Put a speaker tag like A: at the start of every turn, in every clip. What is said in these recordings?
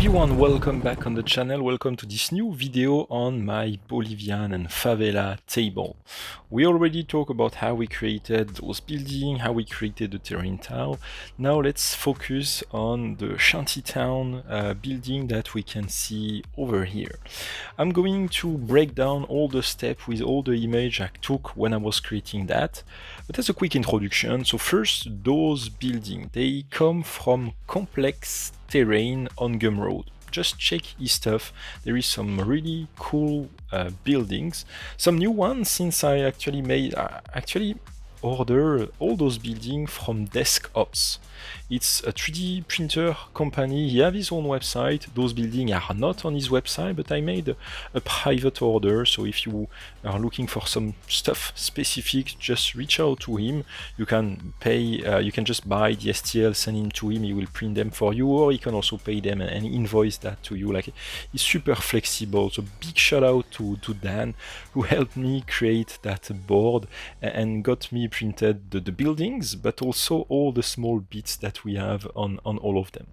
A: everyone, welcome back on the channel. Welcome to this new video on my Bolivian and favela table. We already talked about how we created those buildings, how we created the terrain tile. Now let's focus on the shantytown building that we can see over here. I'm going to break down all the steps with all the image I took when I was creating that. But as a quick introduction, so first, those buildings, they come from complex terrain on Gumroad. Just check his stuff. There is some really cool buildings, some new ones since I actually order all those buildings from Desk Ops. It's a 3D printer company. He has his own website. Those buildings are not on his website, but I made a private order. So if you are looking for some stuff specific, just reach out to him. You can pay, you can just buy the STL, send him to him, he will print them for you, or he can also pay them and invoice that to you. Like, he's super flexible. So big shout out to Dan, who helped me create that board and got me printed the buildings, but also all the small bits that we have on all of them.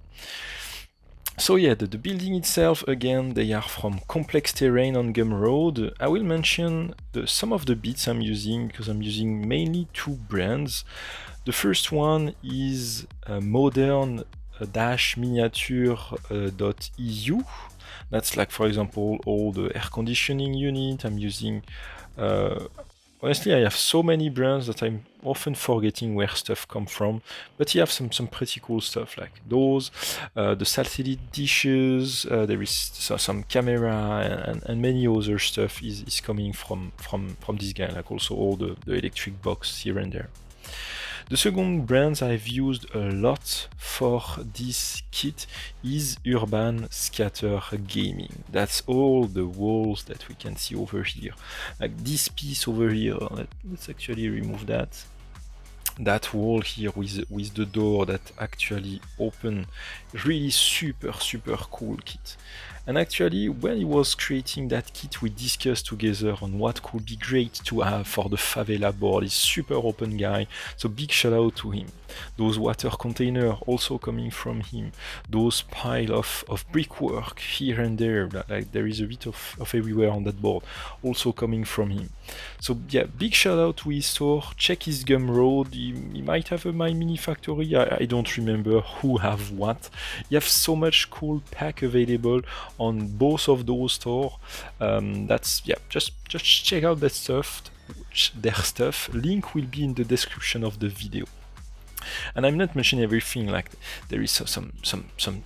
A: So yeah, the building itself, again, they are from complex terrain on Gumroad. I will mention some of the bits I'm using, because I'm using mainly two brands. The first one is modern-miniature.eu. That's like, for example, all the air conditioning unit. I'm using honestly, I have so many brands that I'm often forgetting where stuff come from, but you have some pretty cool stuff like those, the satellite dishes, there is some camera and many other stuff is coming from this guy, like also all the electric box here and there. The second brand I've used a lot for this kit is Urban Scatter Gaming. That's all the walls that we can see over here. Like this piece over here, let's actually remove that. That wall here with the door that actually open, really super cool kit. And actually, when he was creating that kit, we discussed together on what could be great to have for the favela board. He's super open guy, so big shout out to him. Those water containers also coming from him. Those pile of brickwork here and there, like there is a bit of everywhere on that board, also coming from him. So yeah, big shout out to his store. Check his Gumroad. He might have a My Mini Factory. I don't remember who have what. You have so much cool pack available on both of those stores. That's, yeah, just check out that stuff, their stuff. Link will be in the description of the video. And I'm not mentioning everything, like there is some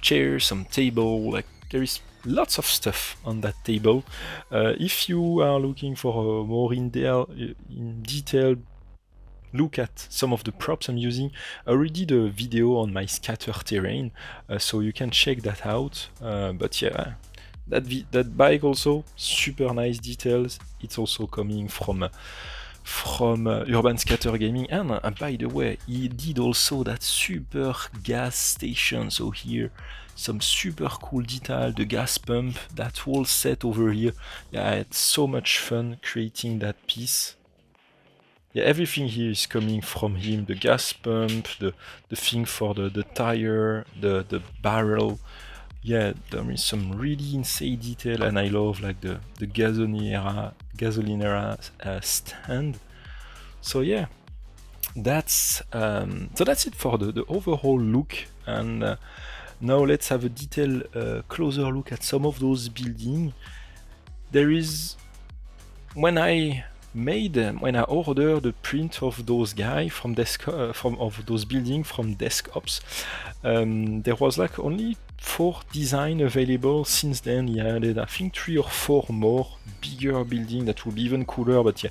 A: chairs, some table, like there is lots of stuff on that table. If you are looking for a more in detail look at some of the props I'm using, I already did a video on my scatter terrain, so you can check that out. But yeah, that bike also, super nice details. It's also coming from Urban Scatter Gaming, and by the way, he did also that super gas station. So here, some super cool detail, the gas pump, that whole set over here. Yeah, I had so much fun creating that piece. Yeah, everything here is coming from him. The gas pump, the thing for the tire, the barrel. Yeah, there is some really insane detail, and I love like the gasolinera stand. So yeah, that's it for the overall look. And now let's have a closer look at some of those buildings. There is, when I ordered the print of those guys from those buildings from Desk Ops, there was like only 4 designs available. Since then he added, I think, 3 or 4 more bigger buildings that will be even cooler. But yeah,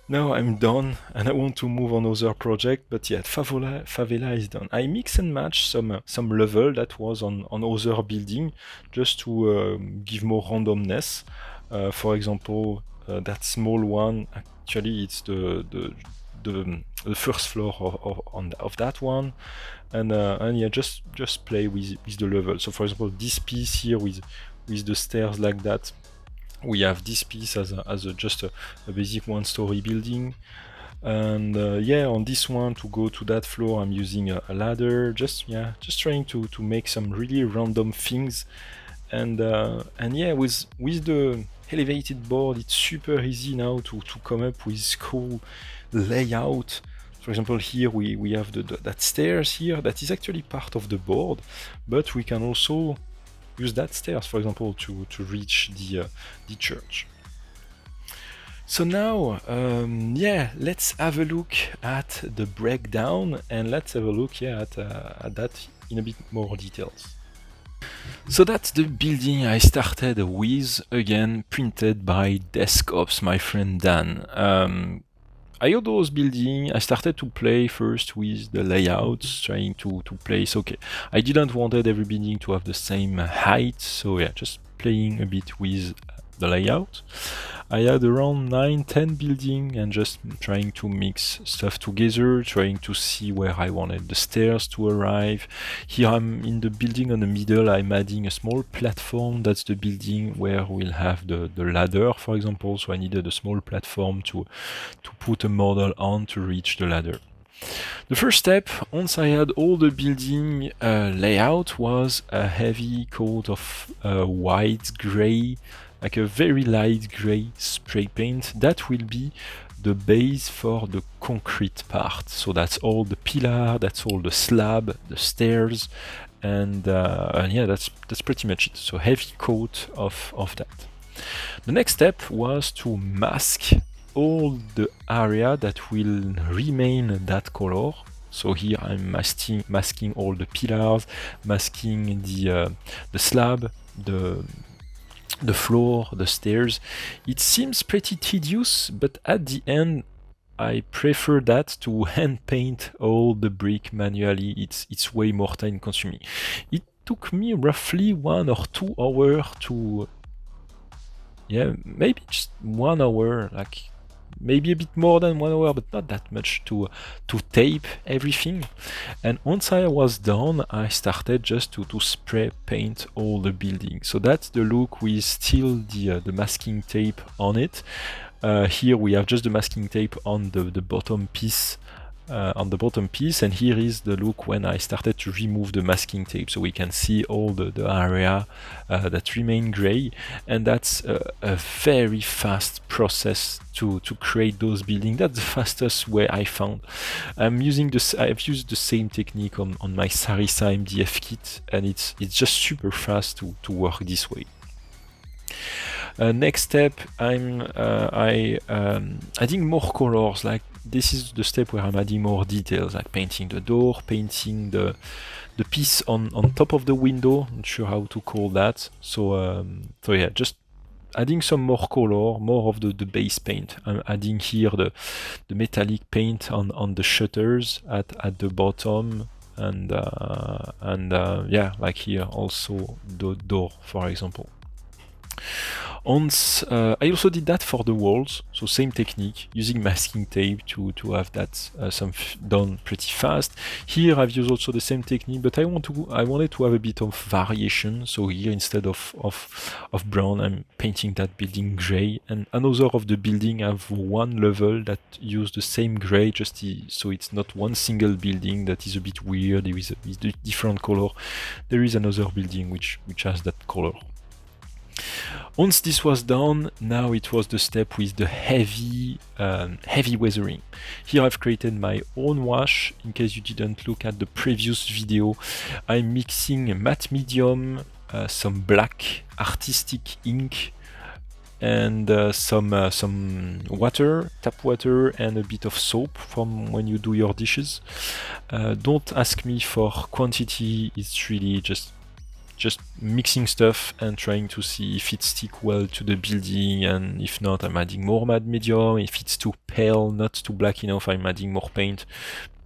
A: now I'm done and I want to move on other project. But yeah, favela is done. I mix and match some level that was on other building, just to give more randomness. For example, that small one, actually it's the first floor of that one, and yeah, just play with the level. So for example, this piece here with the stairs like that, we have this piece as just a basic 1-story building. And yeah, on this one, to go to that floor, I'm using a ladder, just trying to make some really random things. And yeah, with the elevated board, it's super easy now to come up with cool layout. For example, here we have that stairs here that is actually part of the board, but we can also use that stairs, for example, to reach the church. So now, yeah, let's have a look at the breakdown, and let's have a look at that in a bit more details. So that's the building I started with, again, printed by Desktop's, my friend Dan. I got those building, I started to play first with the layouts, trying to place, okay, I didn't wanted every building to have the same height, so yeah, just playing a bit with the layout. I had around 9-10 building and just trying to mix stuff together, trying to see where I wanted the stairs to arrive. Here I'm in the building on the middle, I'm adding a small platform, that's the building where we'll have the ladder, for example, so I needed a small platform to put a model on to reach the ladder. The first step, once I had all the building layout, was a heavy coat of white gray, like a very light gray spray paint. That will be the base for the concrete part. So that's all the pillar, that's all the slab, the stairs, and yeah, that's pretty much it. So heavy coat of that. The next step was to mask all the area that will remain that color. So here I'm masking all the pillars, masking the slab, the floor, the stairs. It seems pretty tedious, but at the end I prefer that to hand paint all the brick manually. It's way more time consuming. It took me roughly 1 or 2 hours to, yeah, maybe just 1 hour, like maybe a bit more than 1 hour, but not that much, to tape everything. And once I was done, I started just to spray paint all the building. So that's the look with still the masking tape on it. Here we have just the masking tape on the bottom piece. And here is the look when I started to remove the masking tape, so we can see all the area that remain gray, and that's a very fast process to create those buildings. That's the fastest way I found. I've used the same technique on my Sarisa MDF kit, and it's just super fast to work this way. Next step, I'm adding more colors. Like this is the step where I'm adding more details, like painting the door, painting the piece on top of the window. Not sure how to call that. So yeah, just adding some more color, more of the base paint. I'm adding here the metallic paint on the shutters at the bottom, and yeah, like here also the door, for example. I also did that for the walls, so same technique, using masking tape to have that done pretty fast. Here I've used also the same technique, but I wanted to have a bit of variation. So here instead of brown, I'm painting that building gray, and another of the building have one level that use the same gray, so it's not one single building that is a bit weird with a different color. There is another building which has that color. Once this was done, now it was the step with the heavy weathering. Here I've created my own wash. In case you didn't look at the previous video, I'm mixing matte medium, some black artistic ink, and some water, tap water, and a bit of soap from when you do your dishes. Don't ask me for quantity, it's really just mixing stuff and trying to see if it sticks well to the building, and if not, I'm adding more matte medium. If it's too pale, not too black enough, I'm adding more paint.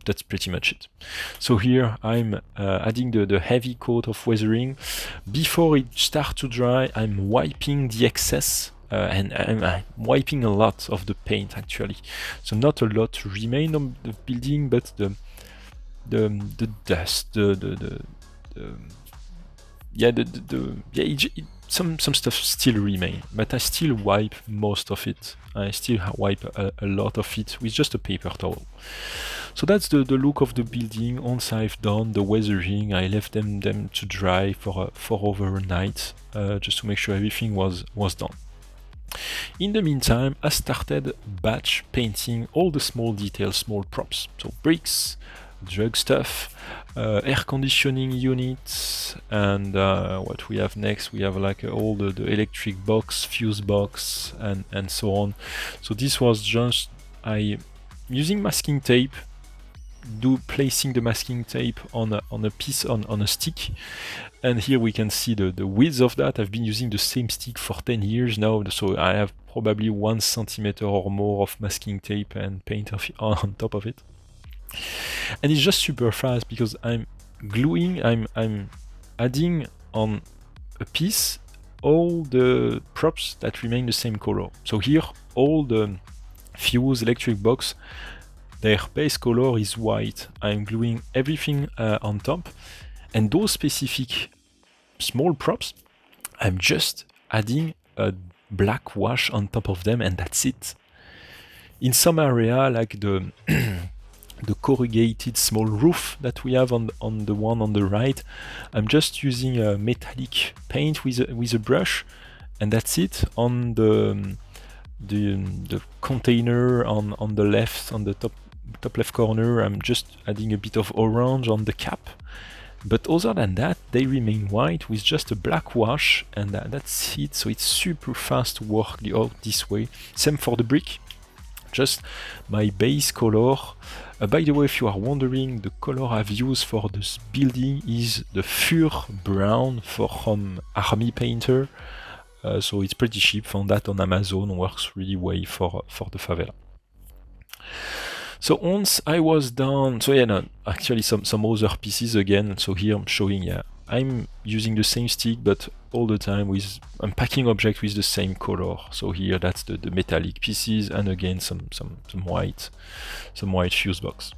A: That's pretty much it. So here I'm adding the heavy coat of weathering. Before it starts to dry, I'm wiping the excess, and I'm wiping a lot of the paint actually. So not a lot remain on the building, but the dust, some stuff still remain, but I still wipe most of it. I still wipe a lot of it with just a paper towel. So that's the look of the building. Once I've done the weathering, I left them to dry for overnight, just to make sure everything was done. In the meantime, I started batch painting all the small details, small props. So bricks, drug stuff, air conditioning units, and what we have next, we have like all the electric box, fuse box, and so on. So this was just using masking tape, placing the masking tape on a piece, on a stick. And here we can see the width of that. I've been using the same stick for 10 years now, so I have probably 1 centimeter or more of masking tape and paint on top of it. And it's just super fast because I'm gluing, I'm adding on a piece all the props that remain the same color. So here, all the fuse, electric box, their base color is white. I'm gluing everything on top, and those specific small props, I'm just adding a black wash on top of them, and that's it. In some area, like the the corrugated small roof that we have on the one on the right, I'm just using a metallic paint with a brush, and that's it. On the container on the left, on the top left corner, I'm just adding a bit of orange on the cap. But other than that, they remain white with just a black wash, and that's it. So it's super fast to work out this way. Same for the brick, just my base color. By the way, if you are wondering, the color I've used for this building is the Fur Brown from Army Painter. So it's pretty cheap, found that on Amazon, works really well for the favela. So once I was done, so yeah, no, actually some other pieces again. So here I'm showing, yeah, I'm using the same stick, but all the time I'm packing objects with the same color. So here that's the metallic pieces, and again some white fuse box.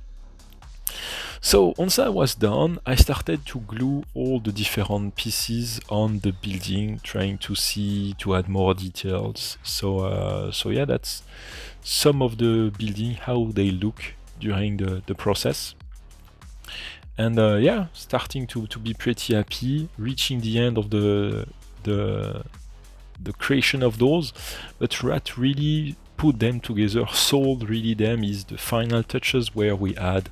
A: So once I was done, I started to glue all the different pieces on the building, trying to add more details. So yeah, that's some of the building, how they look during the process. And yeah, starting to be pretty happy, reaching the end of the creation of those. But what really put them together, sold really them, is the final touches where we add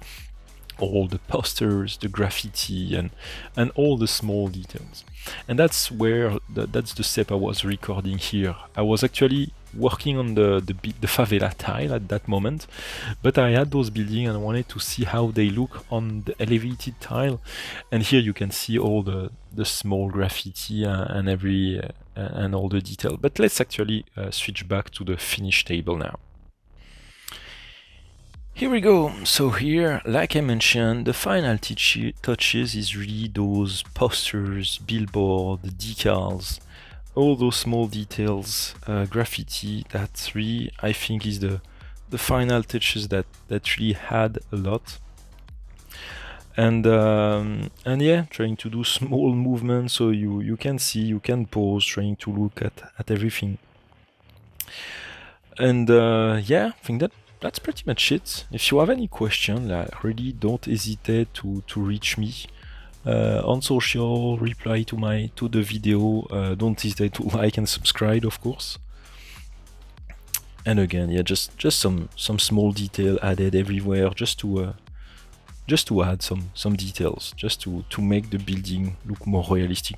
A: all the posters, the graffiti, and all the small details. And that's where that's the step I was recording here. I was actually working on the favela tile at that moment, but I had those buildings and I wanted to see how they look on the elevated tile. And here you can see all the small graffiti and and all the detail. But let's actually switch back to the finished table now. Here we go. So here, like I mentioned, the final touches is really those posters, billboard, decals, all those small details, graffiti. That's really, I think, is the final touches that really had a lot. And yeah, trying to do small movements so you can see, you can pause, trying to look at everything. And yeah, I think that's pretty much it. If you have any question, really don't hesitate to reach me on social, reply to the video. Don't hesitate to like and subscribe, of course. And again, yeah, just some small detail added everywhere, just to add some details, just to make the building look more realistic.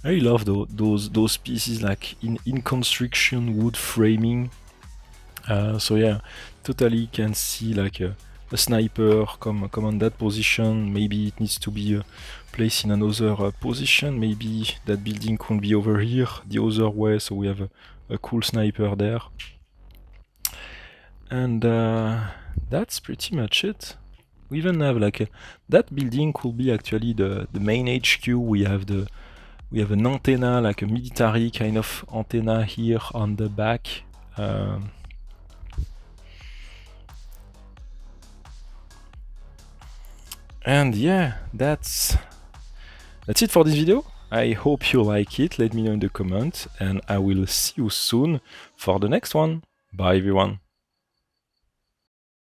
A: I love those pieces, like in construction wood framing. So yeah, totally can see like a sniper come on that position. Maybe it needs to be placed in another position. Maybe that building could be over here the other way, so we have a cool sniper there. And that's pretty much it. We even have like that building could be actually the main HQ. We have an antenna, like a military kind of antenna here on the back. And yeah, that's it for this video. I hope you like it. Let me know in the comments, and I will see you soon for the next one. Bye everyone.